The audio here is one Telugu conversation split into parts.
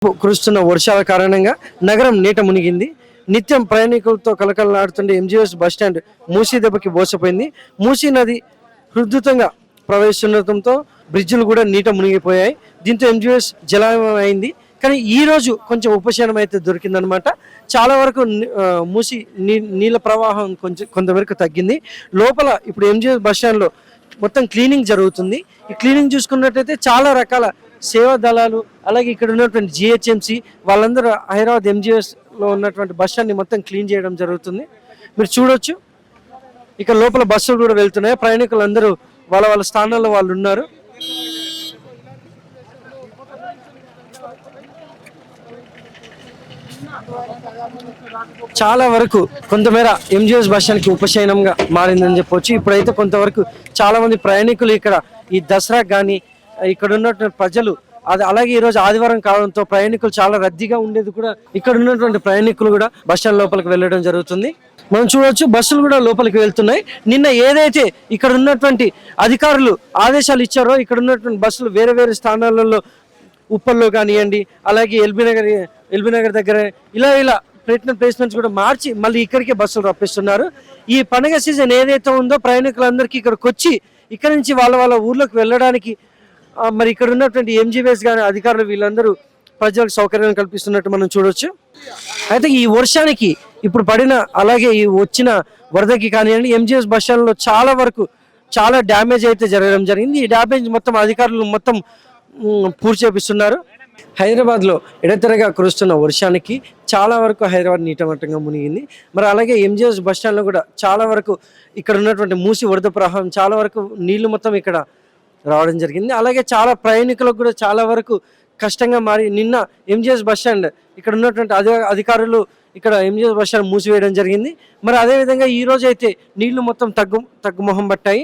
కురుస్తున్న వర్షాల కారణంగా నగరం నీట మునిగింది. నిత్యం ప్రయాణికులతో కలకలలాడుతుండే ఎంజీఎస్ బస్టాండ్ మూసీ దెబ్బకి బోసపోయింది. మూసీ నది హృద్యుతంగా ప్రవేశిస్తుండటంతో బ్రిడ్జిలు కూడా నీట మునిగిపోయాయి. దీంతో ఎంజీఎస్ జలమయం అయింది. కానీ ఈ రోజు కొంచెం ఉపశమనం అయితే దొరికిందనమాట. చాలా వరకు మూసి నీళ్ళ ప్రవాహం కొంతవరకు తగ్గింది. లోపల ఇప్పుడు ఎంజీఎస్ బస్టాండ్లో మొత్తం క్లీనింగ్ జరుగుతుంది. ఈ క్లీనింగ్ చూసుకున్నట్టయితే చాలా రకాల సేవా దళాలు, అలాగే ఇక్కడ ఉన్నటువంటి జిహెచ్ఎంసి వాళ్ళందరూ హైదరాబాద్ ఎంజీఎస్లో ఉన్నటువంటి బస్టాండ్ని మొత్తం క్లీన్ చేయడం జరుగుతుంది. మీరు చూడొచ్చు, ఇక్కడ లోపల బస్సులు కూడా వెళ్తున్నాయి. ప్రయాణికులు అందరూ వాళ్ళ వాళ్ళ స్థానాల్లో వాళ్ళు ఉన్నారు. చాలా వరకు కొంతమేర ఎంజీఎస్ బస్టాండ్కి ఉపశమనంగా మారిందని చెప్పొచ్చు. ఇప్పుడైతే కొంతవరకు చాలా మంది ప్రయాణికులు ఇక్కడ ఈ దసరా కానీ ఇక్కడ ఉన్నటువంటి ప్రజలు అలాగే ఈరోజు ఆదివారం కావడంతో ప్రయాణికులు చాలా రద్దీగా ఉండేది కూడా ఇక్కడ ఉన్నటువంటి ప్రయాణికులు కూడా బస్టాండ్ లోపలికి వెళ్ళడం జరుగుతుంది. మనం చూడొచ్చు, బస్సులు కూడా లోపలికి వెళ్తున్నాయి. నిన్న ఏదైతే ఇక్కడ ఉన్నటువంటి అధికారులు ఆదేశాలు ఇచ్చారో ఇక్కడ ఉన్నటువంటి బస్సులు వేరే వేరే స్థానాలలో ఉప్పల్లో కానివ్వండి, అలాగే ఎల్బీ నగర్ దగ్గర ఇలా ప్లేస్మెంట్స్ కూడా మార్చి మళ్ళీ ఇక్కడికే బస్సులు రప్పిస్తున్నారు. ఈ పండుగ సీజన్ ఏదైతే ఉందో ప్రయాణికులందరికీ ఇక్కడికి వచ్చి ఇక్కడ నుంచి వాళ్ళ ఊర్లోకి వెళ్ళడానికి మరి ఇక్కడ ఉన్నటువంటి ఎంజీఎస్ కానీ అధికారులు వీళ్ళందరూ ప్రజలకు సౌకర్యాన్ని కల్పిస్తున్నట్టు మనం చూడొచ్చు. అయితే ఈ వర్షానికి ఇప్పుడు పడిన అలాగే ఈ వచ్చిన వరదకి కానివ్వండి ఎంజీఎస్ బస్టాండ్లో చాలా వరకు చాలా డ్యామేజ్ అయితే జరగడం జరిగింది. ఈ డ్యామేజ్ మొత్తం అధికారులు మొత్తం పూర్తి చేపిస్తున్నారు. హైదరాబాద్లో ఎడతెరగా కురుస్తున్న వర్షానికి చాలా వరకు హైదరాబాద్ నీటమట్టంగా మునిగింది. మరి అలాగే ఎంజీఎస్ బస్టాండ్లో కూడా చాలా వరకు ఇక్కడ ఉన్నటువంటి మూసి వరద ప్రవాహం చాలా వరకు నీళ్లు మొత్తం ఇక్కడ రావడం జరిగింది. అలాగే చాలా ప్రయాణికులకు కూడా చాలా వరకు కష్టంగా మారి నిన్న ఎంజీఎస్ బస్టాండ్ ఇక్కడ ఉన్నటువంటి అధికారులు ఇక్కడ ఎంజీఎస్ బస్టాండ్ మూసివేయడం జరిగింది. మరి అదేవిధంగా ఈ రోజు అయితే నీళ్లు మొత్తం తగ్గుముఖం పట్టాయి.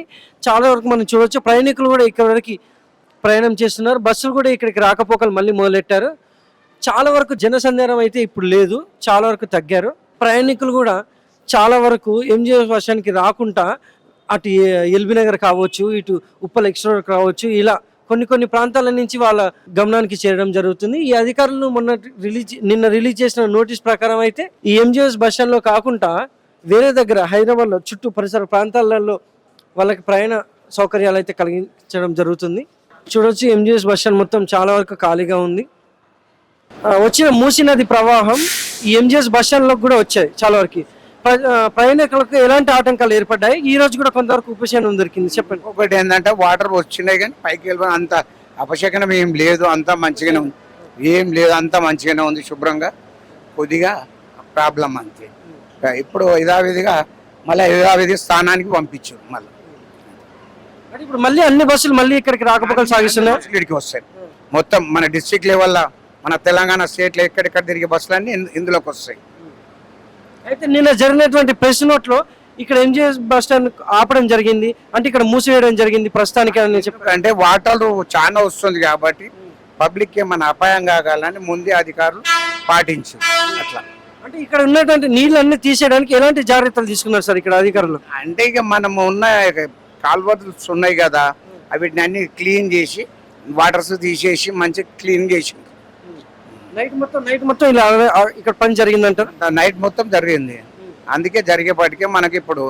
చాలా వరకు మనం చూడవచ్చు, ప్రయాణికులు కూడా ఇక్కడ వరకు ప్రయాణం చేస్తున్నారు. బస్సులు కూడా ఇక్కడికి రాకపోకలు మళ్ళీ మొదలెట్టారు. చాలా వరకు జనసంచారం అయితే ఇప్పుడు లేదు, చాలా వరకు తగ్గారు. ప్రయాణికులు కూడా చాలా వరకు ఎంజీఎస్ బస్టాండ్కి రాకుండా అటు ఎల్బీ నగర్ కావచ్చు, ఇటు ఉప్పల్ ఎక్స్ప్రెస్ కావచ్చు, ఇలా కొన్ని ప్రాంతాల నుంచి వాళ్ళ గమనానికి చేరడం జరుగుతుంది. ఈ అధికారులు నిన్న రిలీజ్ చేసిన నోటీస్ ప్రకారం అయితే ఈ ఎంజీఎస్ బస్టాండ్లో కాకుండా వేరే దగ్గర హైదరాబాద్లో చుట్టూ పరిసర ప్రాంతాలలో వాళ్ళకి ప్రయాణ సౌకర్యాలు అయితే కలిగించడం జరుగుతుంది. చూడొచ్చు, ఎంజీఎస్ బస్టాండ్ మొత్తం చాలా వరకు ఖాళీగా ఉంది. వచ్చిన మూసీ నది ప్రవాహం ఈ ఎంజీఎస్ బస్టాండ్లో కూడా వచ్చాయి. చాలా వరకు ప్రయాణికులకు ఎలాంటి ఆటంకాలు ఏర్పడ్డాయి? ఈ రోజు కూడా కొంతవరకు ఉపశమనం దొరికింది. చెప్పండి. ఒకటి ఏంటంటే వాటర్ వచ్చినాయి కానీ పైకి వెళ్ళిపోయి అంత అపశకనం ఏం లేదు, అంతా మంచిగానే ఉంది. ఏం లేదు, అంతా మంచిగానే ఉంది, శుభ్రంగా. కొద్దిగా ప్రాబ్లం అంతే. ఇప్పుడు యథావిధిగా మళ్ళీ యథావిధి స్థానానికి పంపించారు. మళ్ళీ ఇప్పుడు మళ్ళీ అన్ని బస్సులు మళ్ళీ ఇక్కడికి రాకపోకలు సాగిస్తున్నాయి. ఇక్కడికి వస్తాయి మొత్తం మన డిస్ట్రిక్ట్ లెవెల్లో, మన తెలంగాణ స్టేట్లో ఎక్కడెక్కడ తిరిగే బస్సులన్నీ ఇందులోకి వస్తాయి. అయితే నిన్న జరిగినటువంటి ప్రెస్ నోట్లో ఇక్కడ ఎంజీఎస్ బస్టాండ్ ఆపడం జరిగింది, అంటే ఇక్కడ మూసివేయడం జరిగింది ప్రస్తుతానికి అని చెప్పారు. అంటే వాటర్ చాలా వస్తుంది కాబట్టి పబ్లిక్ ఏమైనా అపాయం కాగాలని ముందే అధికారులు పాటించారు. అట్లా అంటే ఇక్కడ ఉన్నటువంటి నీళ్ళన్నీ తీసేయడానికి ఎలాంటి జాగ్రత్తలు తీసుకున్నారు సార్ ఇక్కడ అధికారులు? అంటే ఇక మనము ఉన్న కాల్వలు ఉన్నాయి కదా, వీటిని అన్ని క్లీన్ చేసి వాటర్స్ తీసేసి మంచిగా క్లీన్ చేసి నైట్ మొత్తం ఇలా ఇక్కడ పని జరిగిందంటారు. నైట్ మొత్తం జరిగింది. అందుకే జరిగేపాటికే మనకి ఇప్పుడు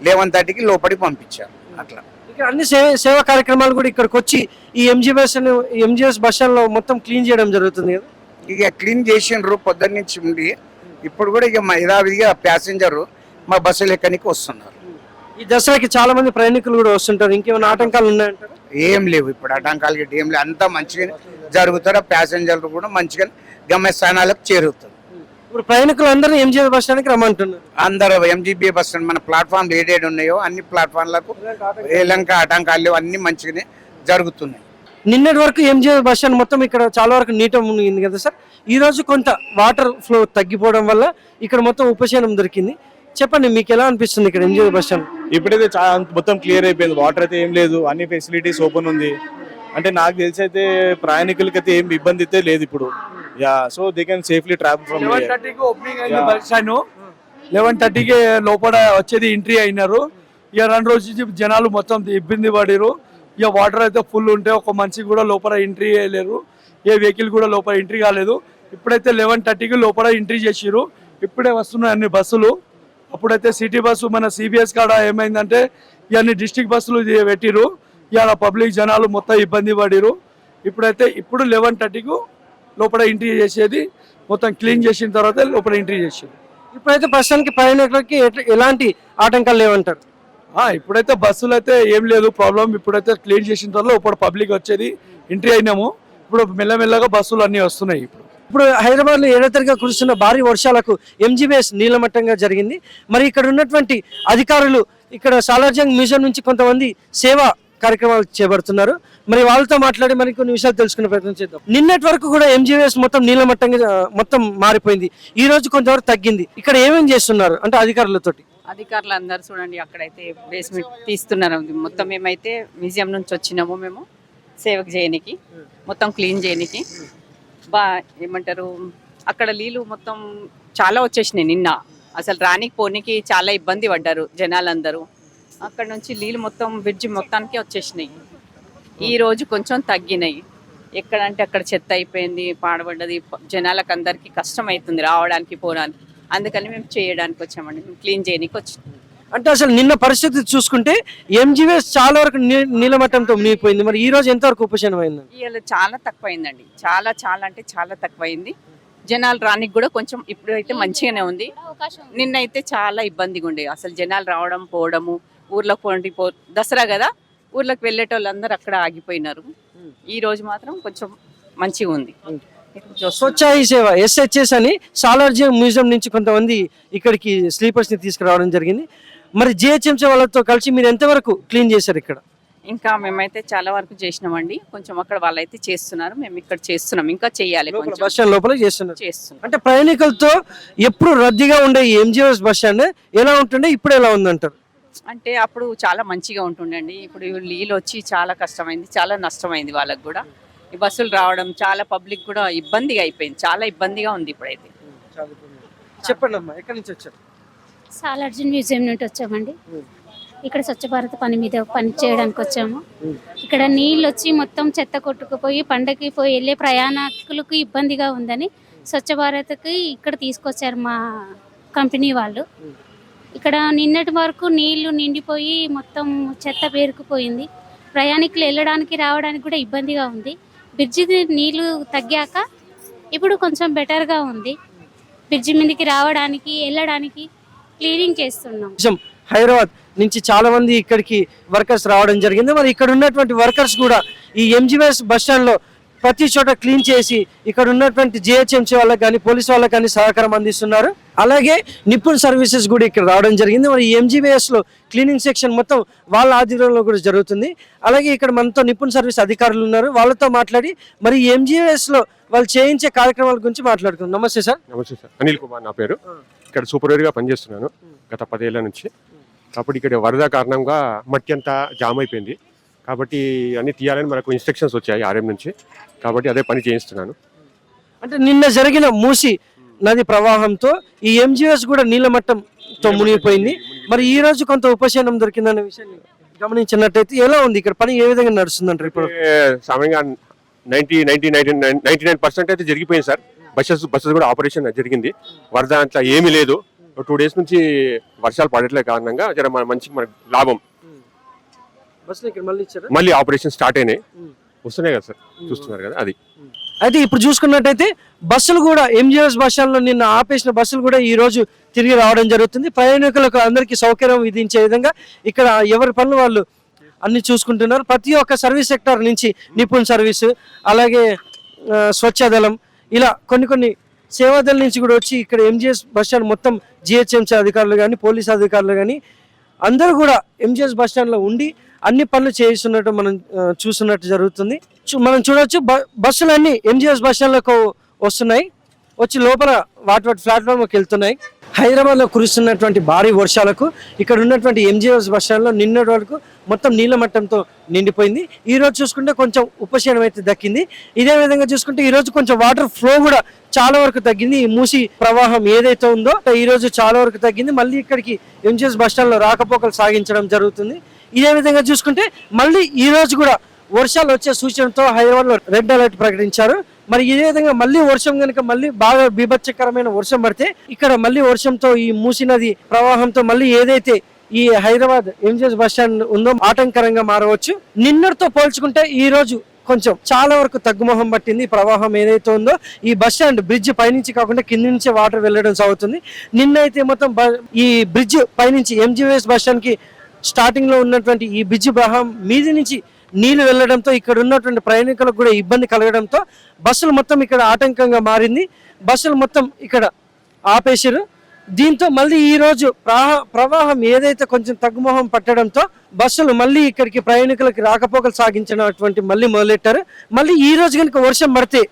11:30కి లోపలికి పంపించారు. అట్లా ఇక్కడ అన్ని సేవా కార్యక్రమాలు కూడా ఇక్కడికి వచ్చి ఈ ఎంజీఎస్ బస్టాండ్ లో మొత్తం క్లీన్ చేయడం జరుగుతుంది కదా. ఇక క్లీన్ చేసిండ్రు పొద్దున్న నుంచి ఉండి. ఇప్పుడు కూడా ఇక యథావిధిగా ప్యాసింజర్ మా బస్సులు ఎక్కడికి వస్తున్నారు. ఈ దసరాకి చాలా మంది ప్రయాణికులు కూడా వస్తుంటారు. ఇంకేమైనా ఆటంకాలు ఉన్నాయంటారు? ఏం లేవు, ఇప్పుడు ఆటంకాలు గిట్ట ఏం లేవు, అంతా మంచిగా జరుగుతారు. ప్యాసింజర్లు కూడా మంచిగా గమ్యస్థానాలకు చేరుతారు. ఇప్పుడు ప్రయాణికులు అందరూ ఎంజీఎస్ బస్ స్టాండ్కి రమ్మంటున్నారు. అందరూ ఎంజీబీ బస్ స్టాండ్ మన ప్లాట్ఫామ్ ఏడేడు ఉన్నాయో అన్ని ప్లాట్ఫామ్లకు ఎలాంటి ఆటంకాలు లేవు, అన్ని మంచిగానే జరుగుతున్నాయి. నిన్నటి వరకు ఎంజీఎస్ బస్ స్టాండ్ మొత్తం ఇక్కడ చాలా వరకు నీట మునిగింది కదా సార్. ఈ రోజు కొంత వాటర్ ఫ్లో తగ్గిపోవడం వల్ల ఇక్కడ మొత్తం ఉపశమనం దొరికింది. చెప్పండి, మీకు ఎలా అనిపిస్తుంది ఇక్కడ ఎంజీఎస్ బస్ స్టాండ్? ఇప్పుడైతే మొత్తం క్లియర్ అయిపోయింది. వాటర్ అయితే ఏం లేదు, అన్ని ఫెసిలిటీస్ ఓపెన్ ఉంది. అంటే నాకు తెలిసి అయితే ప్రయాణికులకి అయితే ఏం ఇబ్బంది అయితే లేదు ఇప్పుడు. So they can safely travel from 11:30కి ఓపెనింగ్ అయింది బస్ స్టాండ్. 11:30కి లోపల వచ్చేది ఎంట్రీ అయినారు. ఇక 2 రోజు జనాలు మొత్తం ఇబ్బంది పడిరు. ఇక వాటర్ అయితే ఫుల్ ఉంటే ఒక మనిషి కూడా లోపల ఎంట్రీ అయ్యలేరు, ఏ వెహికల్ కూడా లోపల ఎంట్రీ కాలేదు. ఇప్పుడైతే 11:30కి లోపల ఎంట్రీ చేసిర్రు. ఇప్పుడే వస్తున్నాయి అన్ని బస్సులు. అప్పుడైతే సిటీ బస్సు మన సిబిఎస్ కాడ ఏమైందంటే ఇవన్నీ డిస్ట్రిక్ట్ బస్సులు పెట్టిరు. ఇవాళ పబ్లిక్ జనాలు మొత్తం ఇబ్బంది పడిరు. ఇప్పుడు 11:30కు లోపల ఎంట్రీ చేసేది, మొత్తం క్లీన్ చేసిన తర్వాత లోపల ఎంట్రీ చేసేది. ఇప్పుడైతే ప్రస్తుతానికి ప్రయాణికులకి ఎలాంటి ఆటంకాలు లేవంటారు? ఇప్పుడైతే బస్సులు అయితే ఏం లేదు ప్రాబ్లం. ఇప్పుడైతే క్లీన్ చేసిన తర్వాత లోపల పబ్లిక్ వచ్చేది, ఎంట్రీ అయినాము. ఇప్పుడు మెల్లమెల్లగా బస్సులు అన్నీ వస్తున్నాయి. ఇప్పుడు హైదరాబాద్లో ఏడాదిగా కురుస్తున్న భారీ వర్షాలకు ఎంజీబీఎస్ నీలమట్టంగా జరిగింది. మరి ఇక్కడ ఉన్నటువంటి అధికారులు ఇక్కడ సాలార్జంగ్ మ్యూజియం నుంచి కొంతమంది సేవా కార్యక్రమాలు చేపడుతున్నారు. మరి వాళ్ళతో మాట్లాడి మరి కొన్ని విషయాలు తెలుసుకునే ప్రయత్నం చేద్దాం. నిన్నటి వరకు కూడా ఎంజీబీఎస్ మొత్తం నీలమట్టంగా మొత్తం మారిపోయింది. ఈ రోజు కొంతవరకు తగ్గింది. ఇక్కడ ఏమేమి చేస్తున్నారు అంటే అధికారులతోటి? అధికారులు అందరు చూడండి, అక్కడైతే బేస్మెంట్ తీస్తున్నారు. మొత్తం మేమైతే మ్యూజియం నుంచి వచ్చినాము, మేము సేవకు చేయనికి, మొత్తం క్లీన్ చేయనికి. ఏమంటారు, అక్కడ నీళ్ళు మొత్తం చాలా వచ్చేసినాయి. నిన్న అసలు రానికి పోనీకి చాలా ఇబ్బంది పడ్డారు జనాలందరూ. అక్కడ నుంచి నీళ్ళు మొత్తం బ్రిడ్జి మొత్తానికి వచ్చేసినాయి. ఈ రోజు కొంచెం తగ్గినాయి. ఎక్కడంటే అక్కడ చెత్త అయిపోయింది, పాడబడ్డది. జనాలకు అందరికీ కష్టం అవుతుంది రావడానికి పోవడానికి. అందుకని మేము చేయడానికి వచ్చామండి, మేము క్లీన్ చేయడానికి వచ్చాం. అంటే అసలు నిన్న పరిస్థితి చూసుకుంటే ఎంజీబీఎస్ చాలా వరకు నీలమట్టంతో మునిగిపోయింది. మరి ఈ రోజు ఎంతవరకు ఉపశమనం అయింది? ఇవాళ చాలా తక్కువైందండి, చాలా చాలా అంటే చాలా తక్కువైంది. జనాలు రానికి కూడా కొంచెం ఇప్పుడైతే మంచిగానే ఉంది. నిన్నైతే చాలా ఇబ్బందిగా ఉండే, అసలు జనాలు రావడం పోవడము. ఊర్లోకి దసరా కదా, ఊర్లోకి వెళ్ళేటోళ్ళందరూ అక్కడ ఆగిపోయినారు. ఈ రోజు మాత్రం కొంచెం మంచిగా ఉంది. స్వచ్ఛ హీ సేవ SHS అని సాలార్జంగ్ మ్యూజియం నుంచి కొంతమంది ఇక్కడికి స్లీపర్స్ ని తీసుకురావడం జరిగింది. మరి GHMC వాళ్ళతో కలిసి మీరు ఎంతవరకు క్లీన్ చేశారు ఇక్కడ? ఇంకా మేమైతే చాలా వరకు చేసినామండి. కొంచెం అక్కడ వాళ్ళైతే చేస్తున్నారు, మేము ఇక్కడ చేస్తున్నాం, ఇంకా చేయాలి. బస్ స్టాండ్ లోపల చేస్తున్నారు. చేస్తున్నాం. అంటే ప్రయాణికులతో ఎప్పుడు రద్దీగా ఉండే ఈ MGBS బస్ స్టాండ్ ఎలా ఉంటుండే, ఇప్పుడు ఎలా ఉందంటారు? అంటే అప్పుడు చాలా మంచిగా ఉంటుండండి. ఇప్పుడు నీళ్ళు వచ్చి చాలా కష్టమైంది, చాలా నష్టమైంది వాళ్ళకు కూడా. ఈ బస్సులు రావడం చాలా పబ్లిక్ కూడా ఇబ్బందిగా అయిపోయింది, చాలా ఇబ్బందిగా ఉంది ఇప్పుడైతే. చెప్పండి అమ్మా, ఎక్కడి నుంచి వచ్చారు? సాలార్జంగ్ మ్యూజియం నుండి వచ్చామండి. ఇక్కడ స్వచ్ఛ భారత్ పని మీద పని చేయడానికి వచ్చాము. ఇక్కడ నీళ్ళు వచ్చి మొత్తం చెత్త కొట్టుకుపోయి పండగకి పోయి వెళ్ళే ప్రయాణికులకు ఇబ్బందిగా ఉందని స్వచ్ఛ భారత్కి ఇక్కడ తీసుకొచ్చారు మా కంపెనీ వాళ్ళు. ఇక్కడ నిన్నటి వరకు నీళ్లు నిండిపోయి మొత్తం చెత్త పేరుకుపోయింది. ప్రయాణికులు వెళ్ళడానికి రావడానికి కూడా ఇబ్బందిగా ఉంది. బ్రిడ్జి నీళ్లు తగ్గాక ఇప్పుడు కొంచెం బెటర్గా ఉంది. బ్రిడ్జి మీదకి రావడానికి వెళ్ళడానికి క్లీనింగ్ చేస్తున్నాం. హైదరాబాద్ నుంచి చాలా మంది ఇక్కడికి వర్కర్స్ రావడం జరిగింది. మరి ఇక్కడ ఉన్నటువంటి వర్కర్స్ కూడా ఈ MGBS బస్ స్టాండ్ లో ప్రతి చోట క్లీన్ చేసి ఇక్కడ ఉన్నటువంటి GHMC వాళ్ళకి కానీ పోలీస్ వాళ్ళకి కానీ సహకారం అందిస్తున్నారు. అలాగే నిపుణ్ సర్వీసెస్ కూడా ఇక్కడ రావడం జరిగింది. మరి MGBS లో క్లీనింగ్ సెక్షన్ మొత్తం వాళ్ళ ఆధ్వర్యంలో కూడా జరుగుతుంది. అలాగే ఇక్కడ మనతో నిపుణ్ సర్వీస్ అధికారులు ఉన్నారు, వాళ్ళతో మాట్లాడి మరి MGBS లో వాళ్ళు చేయించే కార్యక్రమాల గురించి మాట్లాడుకుందాం. నమస్తే సార్. నమస్తే సార్, అనిల్ కుమార్ నా పేరు. ఇక్కడ సూపర్వైజర్గా పనిచేస్తున్నాను గత 10 ఏళ్ల నుంచి. కాబట్టి ఇక్కడ వరద కారణంగా మట్టి అంతా జామ్ అయిపోయింది. కాబట్టి అన్ని తీయాలని మనకు ఇన్స్ట్రక్షన్స్ వచ్చాయి RM నుంచి. కాబట్టి అదే పని చేయిస్తున్నాను. అంటే నిన్న జరిగిన మూసి నది ప్రవాహంతో ఈ MGBS కూడా నీలమట్టంతో మునిగిపోయింది. మరి ఈ రోజు కొంత ఉపశమనం దొరికిందనే విషయాన్ని గమనించినట్టయితే ఎలా ఉంది ఇక్కడ పని, ఏ విధంగా నడుస్తుందంటారు? ఇప్పుడు సమయంగా 99% అయితే జరిగిపోయింది సార్. బస్సెస్ కూడా ఆపరేషన్ జరిగింది. వరద అంతా ఏమీ లేదు. 2 days నుంచి వర్షాలు పడట్లే కారణంగా జర మంచి మనకు లాభం. మళ్ళీ ఆపరేషన్ స్టార్ట్ అయినాయి, వస్తున్నాయి కదా సార్, చూస్తున్నారు కదా అది. అయితే ఇప్పుడు చూసుకున్నట్టయితే బస్సులు కూడా MGBS బస్ స్టాండ్ లో నిన్న ఆపేసిన బస్సులు కూడా ఈ రోజు తిరిగి రావడం జరుగుతుంది. ప్రయాణికులకు అందరికీ సౌకర్యం విధించే విధంగా ఇక్కడ ఎవరి పనులు వాళ్ళు అన్ని చూసుకుంటున్నారు. ప్రతి ఒక్క సర్వీస్ సెక్టర్ నుంచి నిపుణ్ సర్వీసు, అలాగే స్వచ్ఛదళం, ఇలా కొన్ని సేవాదళ నుంచి కూడా వచ్చి ఇక్కడ MGBS బస్ స్టాండ్ మొత్తం GHMC అధికారులు కానీ పోలీస్ అధికారులు కానీ అందరూ కూడా MGBS బస్ స్టాండ్లో ఉండి అన్ని పనులు చేయిస్తున్నట్టు మనం చూస్తున్నట్టు జరుగుతుంది. మనం చూడొచ్చు బస్సులన్నీ MGBS బస్ స్టాండ్లకు వస్తున్నాయి, వచ్చి లోపల వాటి ప్లాట్ఫామ్కి వెళ్తున్నాయి. హైదరాబాద్లో కురుస్తున్నటువంటి భారీ వర్షాలకు ఇక్కడ ఉన్నటువంటి MGBS బస్ స్టాండ్లో నిన్నటి వరకు మొత్తం నీలమట్టంతో నిండిపోయింది. ఈ రోజు చూసుకుంటే కొంచెం ఉపశమనం అయితే దక్కింది. ఇదే విధంగా చూసుకుంటే ఈ రోజు కొంచెం వాటర్ ఫ్లో కూడా చాలా వరకు తగ్గింది. ఈ మూసి ప్రవాహం ఏదైతే ఉందో ఈ రోజు చాలా వరకు తగ్గింది. మళ్ళీ ఇక్కడికి MGBS బస్ స్టాండ్లో రాకపోకలు సాగించడం జరుగుతుంది. ఇదే విధంగా చూసుకుంటే మళ్ళీ ఈ రోజు కూడా వర్షాలు వచ్చే సూచనతో హైదరాబాద్లో రెడ్ అలర్ట్ ప్రకటించారు. మరి ఇదే విధంగా మళ్ళీ వర్షం కనుక మళ్ళీ బాగా బీభత్సకరమైన వర్షం పడితే ఇక్కడ మళ్ళీ వర్షంతో ఈ మూసీ నది ప్రవాహంతో మళ్ళీ ఏదైతే ఈ హైదరాబాద్ ఎంజిఎస్ బస్ స్టాండ్ ఉందో ఆటంకరంగా మారవచ్చు. నిన్నటితో పోల్చుకుంటే ఈ రోజు కొంచెం చాలా వరకు తగ్గుముఖం పట్టింది. ప్రవాహం ఏదైతే ఉందో ఈ బస్ స్టాండ్ బ్రిడ్జ్ పైనుంచి కాకుండా కింద నుంచి వాటర్ వెళ్ళడం సాగుతుంది. నిన్న అయితే మొత్తం ఈ బ్రిడ్జ్ పైనుంచి ఎంజిఎస్ బస్ స్టాండ్ కి స్టార్టింగ్ లో ఉన్నటువంటి ఈ బ్రిడ్జ్ ప్రవాహం మీది నుంచి నీళ్లు వెళ్లడంతో ఇక్కడ ఉన్నటువంటి ప్రయాణికులకు కూడా ఇబ్బంది కలగడంతో బస్సులు మొత్తం ఇక్కడ ఆటంకంగా మారింది. బస్సులు మొత్తం ఇక్కడ ఆపేశారు. దీంతో మళ్ళీ ఈ రోజు ప్రవాహం ఏదైతే కొంచెం తగ్గుముఖం పట్టడంతో బస్సులు మళ్ళీ ఇక్కడికి ప్రయాణికులకి రాకపోకలు సాగించినటువంటి మళ్ళీ మొదలెట్టారు. మళ్ళీ ఈ రోజు కనుక వర్షం పడితే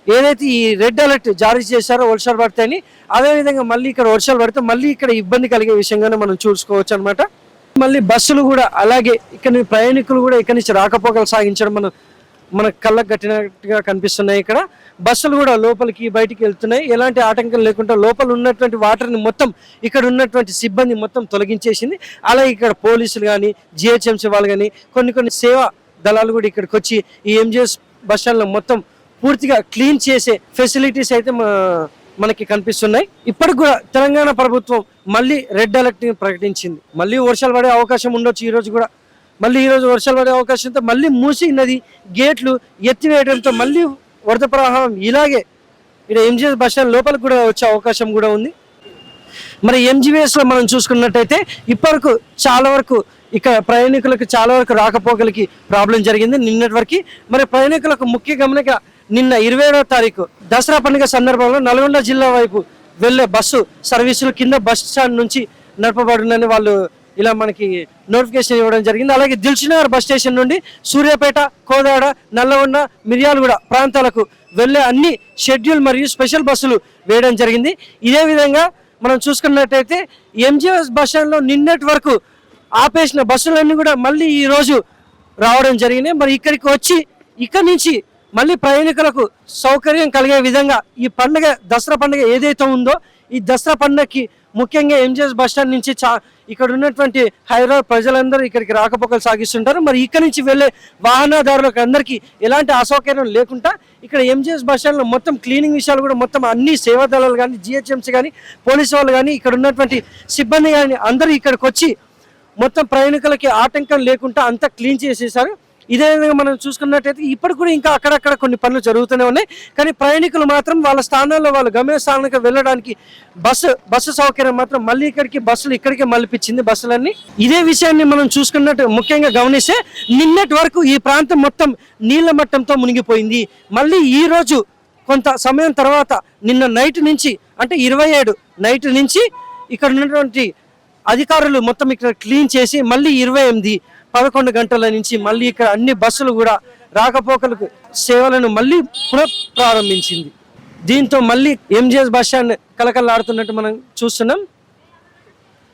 ఏదైతే ఈ రెడ్ అలర్ట్ జారీ చేశారో వర్షాలు పడతాయని, అదేవిధంగా మళ్ళీ ఇక్కడ వర్షాలు పడితే మళ్ళీ ఇక్కడ ఇబ్బంది కలిగే విషయంగానే మనం చూసుకోవచ్చు అనమాట. మళ్ళీ బస్సులు కూడా అలాగే ఇక్కడ ప్రయాణికులు కూడా ఇక్కడి నుంచి రాకపోకలు సాగించడం మన కళ్ళకు కట్టినట్టుగా కనిపిస్తున్నాయి. ఇక్కడ బస్సులు కూడా లోపలికి బయటికి వెళ్తున్నాయి. ఎలాంటి ఆటంకం లేకుండా లోపల ఉన్నటువంటి వాటర్ని మొత్తం ఇక్కడ ఉన్నటువంటి సిబ్బంది మొత్తం తొలగించేసింది. అలాగే ఇక్కడ పోలీసులు కానీ జిహెచ్ఎంసీ వాళ్ళు కానీ కొన్ని సేవా దళాలు కూడా ఇక్కడికి వచ్చి ఈ ఎంజిఎస్ బస్ స్టాండ్లో మొత్తం పూర్తిగా క్లీన్ చేసే ఫెసిలిటీస్ అయితే మనకి కనిపిస్తున్నాయి. ఇప్పటికి కూడా తెలంగాణ ప్రభుత్వం మళ్ళీ రెడ్ అలర్ట్ ప్రకటించింది. మళ్ళీ వర్షాలు పడే అవకాశం ఉండొచ్చు. ఈ రోజు కూడా మళ్ళీ ఈ రోజు వర్షాలు పడే అవకాశంతో మళ్ళీ మూసీ నది గేట్లు ఎత్తివేయడంతో మళ్ళీ వరద ప్రవాహం ఇలాగే ఇక్కడ ఎంజిఎస్ బస్ స్టాండ్ లోపలికి కూడా వచ్చే అవకాశం కూడా ఉంది. మరి ఎంజిఎస్ లో మనం చూసుకున్నట్టయితే ఇప్పటివరకు చాలా వరకు ఇక్కడ ప్రయాణికులకు చాలా వరకు రాకపోకలకి ప్రాబ్లం జరిగింది నిన్నటి వరకు. మరి ప్రయాణికులకు ముఖ్య గమనిక నిన్న 27వ తారీఖు దసరా పండుగ సందర్భంలో నల్గొండ జిల్లా వైపు వెళ్లే బస్సు సర్వీసులు కింద బస్ స్టాండ్ నుంచి నడపబడునని వాళ్ళు ఇలా మనకి నోటిఫికేషన్ ఇవ్వడం జరిగింది. అలాగే దిల్సుఖ్నగర్ బస్ స్టేషన్ నుండి సూర్యాపేట, కోదాడ, నల్లగొండ, మిర్యాలగూడ ప్రాంతాలకు వెళ్లే అన్ని షెడ్యూల్ మరియు స్పెషల్ బస్సులు వేయడం జరిగింది. ఇదే విధంగా మనం చూసుకున్నట్టయితే ఎంజిఎస్ బస్ స్టాండ్లో నిన్నటి వరకు ఆపేసిన బస్సులన్నీ కూడా మళ్ళీ ఈ రోజు రావడం జరిగింది. మరి ఇక్కడికి వచ్చి ఇక్కడి నుంచి మళ్ళీ ప్రయాణికులకు సౌకర్యం కలిగే విధంగా ఈ పండుగ దసరా పండుగ ఏదైతే ఉందో ఈ దసరా పండుగకి ముఖ్యంగా ఎంజిఎస్ బస్ స్టాండ్ నుంచి ఇక్కడ ఉన్నటువంటి హైదరాబాద్ ప్రజలందరూ ఇక్కడికి రాకపోకలు సాగిస్తుంటారు. మరి ఇక్కడ నుంచి వెళ్ళే వాహనదారులకు అందరికీ ఎలాంటి అసౌకర్యం లేకుండా ఇక్కడ ఎంజిఎస్ బస్ స్టాండ్లో మొత్తం క్లీనింగ్ విషయాలు కూడా మొత్తం అన్ని సేవా దళాలు కానీ జిహెచ్ఎంసీ కానీ పోలీసు వాళ్ళు కానీ ఇక్కడ ఉన్నటువంటి సిబ్బంది కానీ అందరూ ఇక్కడికి వచ్చి మొత్తం ప్రయాణికులకి ఆటంకం లేకుండా అంతా క్లీన్ చేసేసారు. ఇదే విధంగా మనం చూసుకున్నట్టయితే ఇప్పటికి కూడా ఇంకా అక్కడక్కడ కొన్ని పనులు జరుగుతూనే ఉన్నాయి. కానీ ప్రయాణికులు మాత్రం వాళ్ళ స్థానాల్లో వాళ్ళు గమ్య స్థానానికి వెళ్ళడానికి బస్సు సౌకర్యం మాత్రం మళ్ళీ ఇక్కడికి బస్సులు ఇక్కడికే మళ్ళిపించింది బస్సులన్నీ. ఇదే విషయాన్ని మనం చూసుకున్నట్టు ముఖ్యంగా గమనిస్తే నిన్నటి వరకు ఈ ప్రాంతం మొత్తం నీళ్ల మట్టంతో మునిగిపోయింది. మళ్ళీ ఈ రోజు కొంత సమయం తర్వాత నిన్న నైట్ నుంచి అంటే 27 నైట్ నుంచి ఇక్కడ ఉన్నటువంటి అధికారులు మొత్తం ఇక్కడ క్లీన్ చేసి మళ్ళీ 11 గంటల నుంచి మళ్ళీ ఇక్కడ అన్ని బస్సులు కూడా రాకపోకలకు సేవలను మళ్ళీ పునఃప్రారంభించింది. దీంతో మళ్ళీ ఎంజిఎస్ బస్ స్టాండ్ కలకలాడుతున్నట్టు మనం చూస్తున్నాం.